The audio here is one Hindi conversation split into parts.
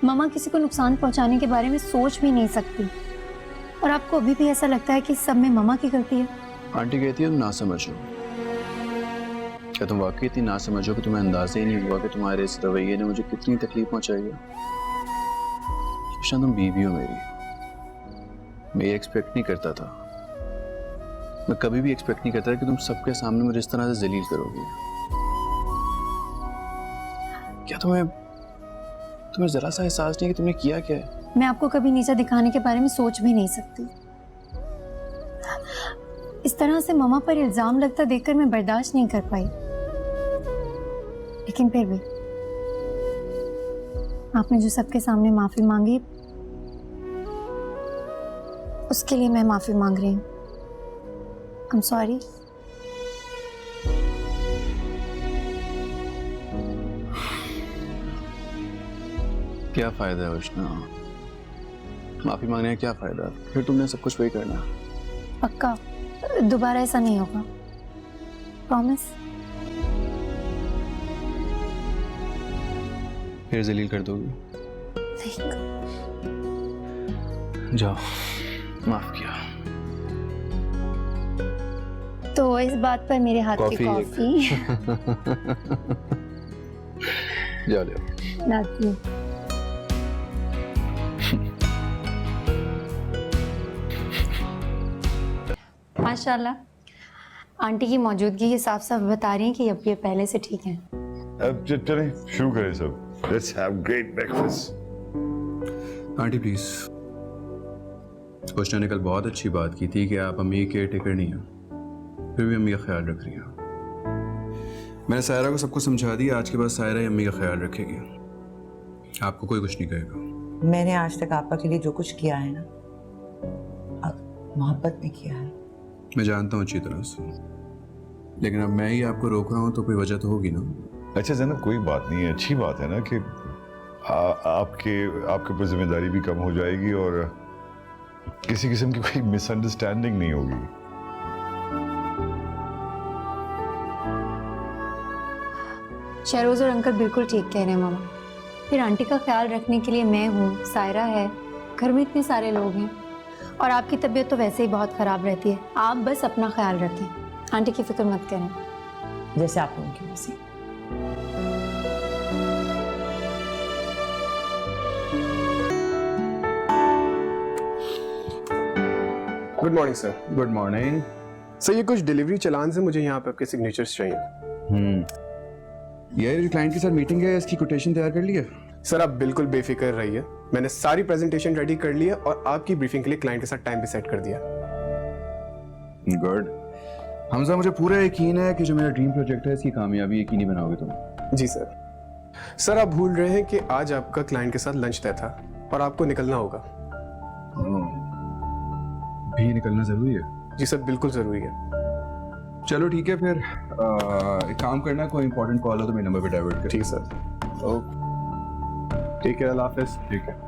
ममा किसी को नुकसान पहुंचाने के बारे में सोच भी नहीं सकती, और आपको अभी भी ऐसा लगता है कि सब में ममा की गलती है। आंटी कहती है तुम ना समझो। क्या तुम वाकई इतनी ना समझो कि तुम्हें अंदाजा ही नहीं हुआ कि तुम्हारे इस रवैये ने मुझे कितनी तकलीफ पहुंचाई है? तुम बीवी हो मेरी, मैं ये एक्सपेक्ट नहीं करता था, मैं कभी भी एक्सपेक्ट नहीं करता कि तुम सबके सामने मुझे इस तरह से जलील करोगी। क्या तुम्हें जरा सा एहसास नहीं कि तुमने किया क्या है? मैं आपको कभी नीचा दिखाने के बारे में सोच भी नहीं सकती। इस तरह से ममा पर इल्जाम लगता देखकर मैं बर्दाश्त नहीं कर पाई, लेकिन फिर भी आपने जो सबके सामने माफी मांगी, उसके लिए मैं माफी मांग रही हूँ। I am sorry. क्या फायदा है उष्णा, माफी मांगने का क्या फायदा? फिर तुमने सब कुछ वही करना। पक्का दोबारा ऐसा नहीं होगा, प्रॉमिस। फिर जलील कर दोगी? जाओ, माफ किया। तो इस बात पर मेरे हाथ की कॉफी जाओ ले लाती हूँ। माशाल्लाह, आंटी की मौजूदगी ये साफ साफ बता रही हैं कि अब ये पहले से ठीक हैं। अब चलें शुरू करें सब। Let's have great breakfast. Aunty please, Ushna ने कल बहुत अच्छी बात की थी कि आप अम्मी के टेकर नहीं हैं, फिर भी अम्मी का ख्याल रख रही हैं। मैंने सायरा को सबको समझा दिया, आज के बाद सायरा ही अम्मी का ख्याल रखेगी, आपको कोई कुछ नहीं कहेगा। मैंने आज तक आपा के लिए जो कुछ किया है ना, अब मोहब्बत में किया है। मैं जानता हूँ अच्छी तरह से, लेकिन अब मैं ही आपको रोक रहा हूँ तो कोई वजह तो होगी ना। अच्छा ज़ैनब, कोई बात नहीं है, अच्छी बात है ना कि आपके ऊपर जिम्मेदारी भी कम हो जाएगी और किसी किस्म की कोई मिसअंडरस्टैंडिंग नहीं होगी। शहरोज और अंकल बिल्कुल ठीक कह रहे हैं मामा। फिर आंटी का ख्याल रखने के लिए मैं हूँ, सायरा है, घर में इतने सारे लोग हैं, और आपकी तबीयत तो वैसे ही बहुत खराब रहती है। आप बस अपना ख्याल रखें, आंटी की फिक्र मत करें। जैसे आप लोगों की मर्जी। Good morning sir. Good morning sir, ये कुछ डिलीवरी चलान से मुझे यहाँ पे आपके सिग्नेचर्स चाहिए। ये क्लाइंट के साथ मीटिंग है, इसकी कोटेशन तैयार कर ली है? सर आप बिल्कुल बेफिक्र रहिए, मैंने सारी प्रेजेंटेशन रेडी कर ली है और आपकी ब्रीफिंग के लिए क्लाइंट के साथ टाइम भी सेट कर दिया। गुड हमजा, मुझे पूरा यकीन है कि जो मेरा ड्रीम प्रोजेक्ट है इसकी कामयाबी यकीनी बनाओगे तुम। जी सर। सर आप भूल रहे हैं कि आज आपका क्लाइंट के साथ लंच तय था और आपको निकलना होगा। भी निकलना जरूरी है? जी सर, बिल्कुल जरूरी है। चलो ठीक है, फिर एक काम करना, कोई इंपॉर्टेंट कॉल हो तो मेरे नंबर पे डाइवर्ट कर। ठीक है सर। ओके, टेक केयर, अल्लाह हाफिज़। ठीक है।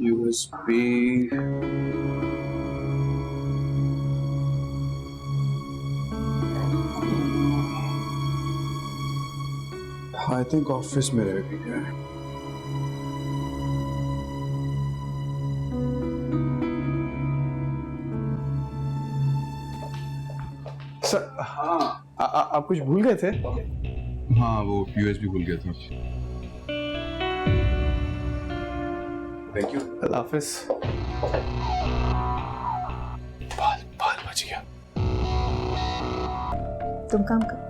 USB. I think ऑफिस में रह गई है। सर हाँ, आप कुछ भूल गए थे? हाँ, वो USB भूल गया था। थैंक यू, अल्लाह हाफिज़। बाल बच गया। तुम काम करो।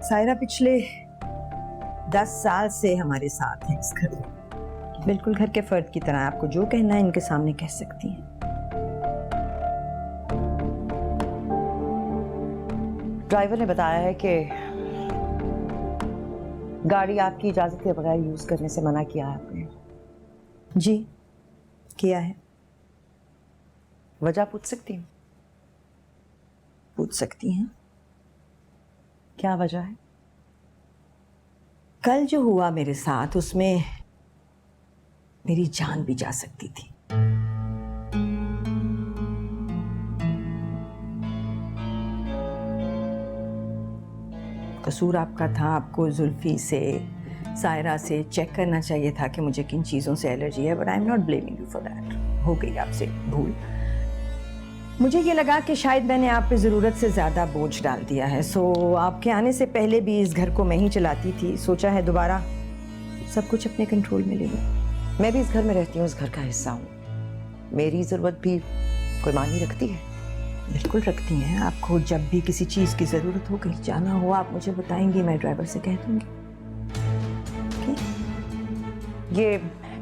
सायरा पिछले 10 साल से हमारे साथ है इस घर में, बिल्कुल घर के फर्द की तरह। आपको जो कहना है इनके सामने कह सकती हैं। ड्राइवर ने बताया है कि गाड़ी आपकी इजाजत के बगैर यूज करने से मना किया है आपने। जी किया है। वजह पूछ सकती हूँ? पूछ सकती हैं। क्या वजह है? कल जो हुआ मेरे साथ उसमें मेरी जान भी जा सकती थी। कसूर आपका था। आपको जुल्फी से, सायरा से चेक करना चाहिए था कि मुझे किन चीज़ों से एलर्जी है, but I am not blaming you for that. हो गई आपसे भूल। मुझे ये लगा कि शायद मैंने आप पे ज़रूरत से ज़्यादा बोझ डाल दिया है, सो आपके आने से पहले भी इस घर को मैं ही चलाती थी। सोचा है दोबारा सब कुछ अपने कंट्रोल में ले लूँ। मैं भी इस घर में रहती हूँ, इस घर का हिस्सा हूँ। मेरी ज़रूरत भी कोई मायने रखती है? बिल्कुल रखती हैं। आपको जब भी किसी चीज़ की ज़रूरत हो, कहीं जाना हो, आप मुझे बताएंगी, मैं ड्राइवर से कह दूँगी। ये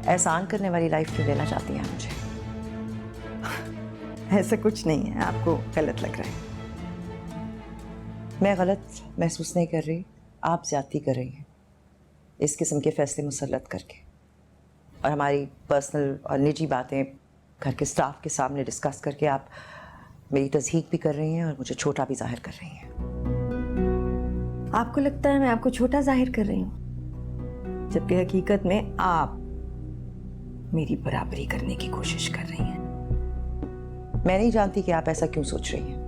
एहसान करने वाली लाइफ क्यों लेना चाहती हैं मुझे? ऐसा कुछ नहीं है, आपको गलत लग रहा है। मैं गलत महसूस नहीं कर रही, आप ज्यादती कर रही हैं इस किस्म के फैसले मुसल्लत करके, और हमारी पर्सनल और निजी बातें घर के स्टाफ के सामने डिस्कस करके आप मेरी तज़हीक भी कर रही हैं और मुझे छोटा भी जाहिर कर रही हैं। आपको लगता है मैं आपको छोटा जाहिर कर रही हूँ, जबकि हकीकत में आप मेरी बराबरी करने की कोशिश कर रही हैं। मैं नहीं जानती कि आप ऐसा क्यों सोच रही हैं,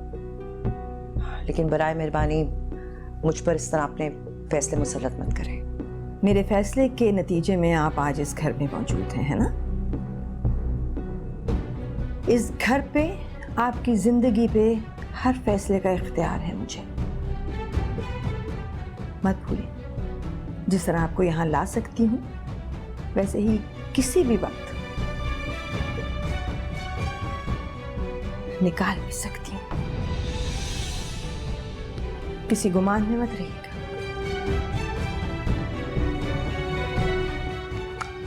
लेकिन बराए मेहरबानी मुझ पर इस तरह अपने फैसले मुसल्लत मत करें। मेरे फैसले के नतीजे में आप आज इस घर में मौजूद हैं, है ना? इस घर पे, आपकी जिंदगी पे हर फैसले का इख्तियार है मुझे। मत भूलें, जिस तरह आपको यहाँ ला सकती हूँ, वैसे ही किसी भी वक्त निकाल भी सकती हूँ। किसी गुमान में मत रहिएगा।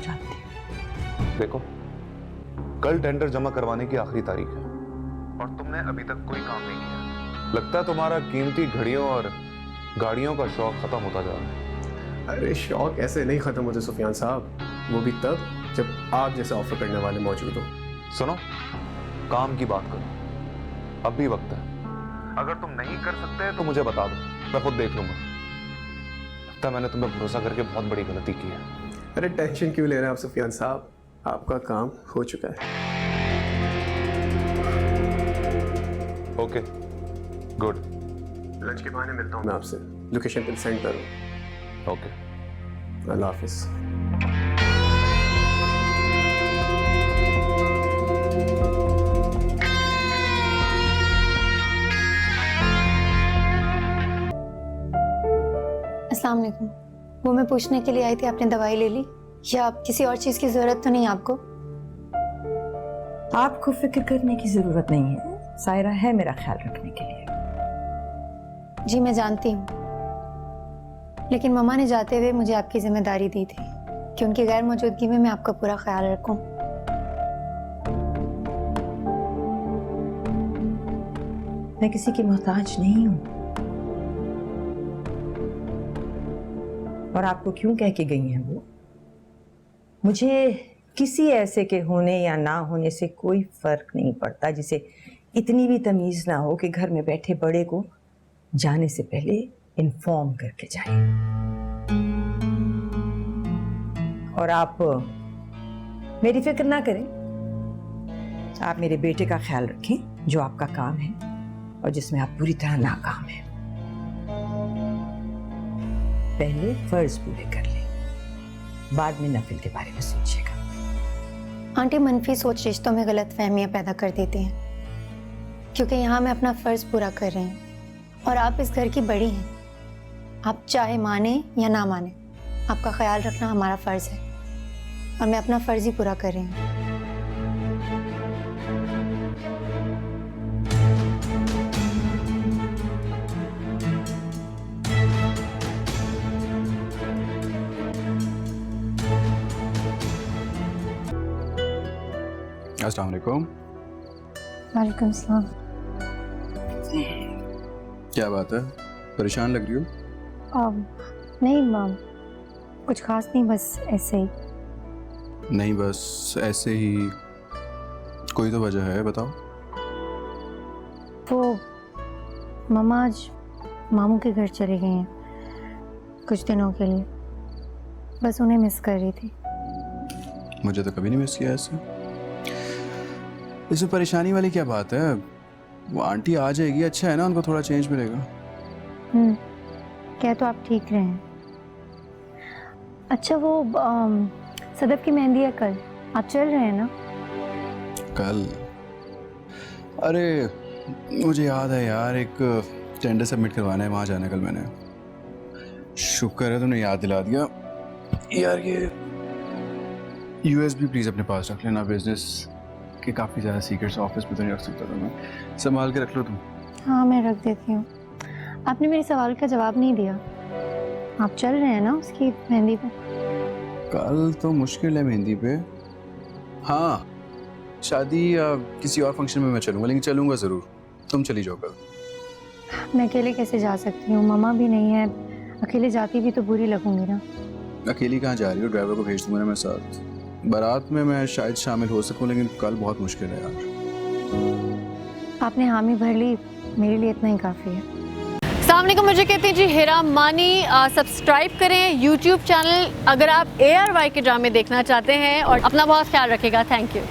जानती हूँ। देखो, कल टेंडर जमा करवाने की आखिरी तारीख है और तुमने अभी तक कोई काम नहीं किया। लगता है तुम्हारा कीमती घड़ियों और गाड़ियों का शौक खत्म होता जा रहा है। अरे शौक ऐसे नहीं खत्म होते सुफियान साहब, वो भी तब जब आप जैसे ऑफर करने वाले मौजूद हो। सुनो, काम की बात करो, अब भी वक्त है। अगर तुम नहीं कर सकते तो मुझे बता दो, मैं खुद देख लूंगा। लगता है मैंने तुम्हें भरोसा करके बहुत बड़ी गलती की है। अरे टेंशन क्यों ले रहे हैं आप सुफियान साहब, आपका काम हो चुका है। Okay, good. लंच के बहाने मिलता हूँ मैं आपसे, लोकेशन पे सेंड करो। ओके, अल्लाह हाफिज। अस्सलाम वालेकुम। वो मैं पूछने के लिए आई थी, आपने दवाई ले ली या आप किसी और चीज़ की ज़रूरत तो नहीं आपको? आपको फिक्र करने की जरूरत नहीं है, सायरा है मेरा ख्याल रखने के लिए। जी मैं जानती हूँ, लेकिन मम्मा ने जाते हुए मुझे आपकी जिम्मेदारी दी थी कि उनकी गैर मौजूदगी में मैं आपका पूरा ख्याल रखूं। मैं किसी की मोहताज नहीं हूं। और आपको क्यों कह के गई हैं वो? मुझे किसी ऐसे के होने या ना होने से कोई फर्क नहीं पड़ता जिसे इतनी भी तमीज ना हो कि घर में बैठे बड़े को जाने से पहले इन्फॉर्म करके जाए। और आप मेरी फिक्र ना करें, आप मेरे बेटे का ख्याल रखें, जो आपका काम है और जिसमें आप पूरी तरह नाकाम हैं। पहले फर्ज पूरे कर लें, बाद में नफिल के बारे में सोचिएगा। आंटी, मनफी सोच रिश्तों में गलत फहमियाँ पैदा कर देती हैं, क्योंकि यहाँ मैं अपना फ़र्ज़ पूरा कर रही हूँ और आप इस घर की बड़ी हैं। आप चाहे माने या ना माने, आपका ख्याल रखना हमारा फ़र्ज़ है और मैं अपना फ़र्ज़ ही पूरा कर रही हूँ। अस्सलाम वालेकुम। वालेकुम सलाम। क्या बात है? परेशान लग रही हो? नहीं माम, कुछ खास नहीं, बस ऐसे ही। नहीं बस ऐसे ही, कोई तो वजह है, बताओ। वो मामा आज मामू के घर चले गए हैं कुछ दिनों के लिए, बस उन्हें मिस कर रही थी। मुझे तो कभी नहीं मिस किया ऐसे। इसमें परेशानी वाली क्या बात है? वो आंटी आ जाएगी, अच्छा है ना, उनको थोड़ा चेंज मिलेगा। क्या तो आप ठीक रहे हैं। अच्छा वो सदफ की मेहंदी है कल, आप चल रहे हैं ना? कल? अरे मुझे याद है यार, एक टेंडर सबमिट करवाना है, वहाँ जाना है कल मैंने। शुक्र है तुमने याद दिला दिया यार। ये यूएसबी प्लीज़ अपने पास रख लेना, बिजनेस के काफ़ी ज़्यादा सीक्रेट्स ऑफिस में तो नहीं रख सकता था मैं, संभाल के रख लो तुम। हाँ मैं रख देती हूँ। आपने मेरे सवाल का जवाब नहीं दिया, आप चल रहे हैं ना उसकी मेहंदी पे? कल तो मुश्किल है मेहंदी पे। हाँ शादी या किसी और फंक्शन में मैं चलूँगा, लेकिन चलूँगा ज़रूर। तुम चली जाओ कल। मैं अकेले कैसे जा सकती हूँ, मामा भी नहीं है, अकेले जाती भी तो बुरी लगूंगी ना। अकेली कहाँ जा रही हो? ड्राइवर को भेज दूंगा ना मैं साथ। बारात में मैं शायद शामिल हो सकूं, लेकिन कल बहुत मुश्किल है यार। आपने हामी भर ली, मेरे लिए इतना ही काफ़ी है। सामने को मुझे कहती हैं जी हिरा मानी। सब्सक्राइब करें यूट्यूब चैनल अगर आप ARY के ड्रामे देखना चाहते हैं, और अपना बहुत ख्याल रखिएगा। Thank you.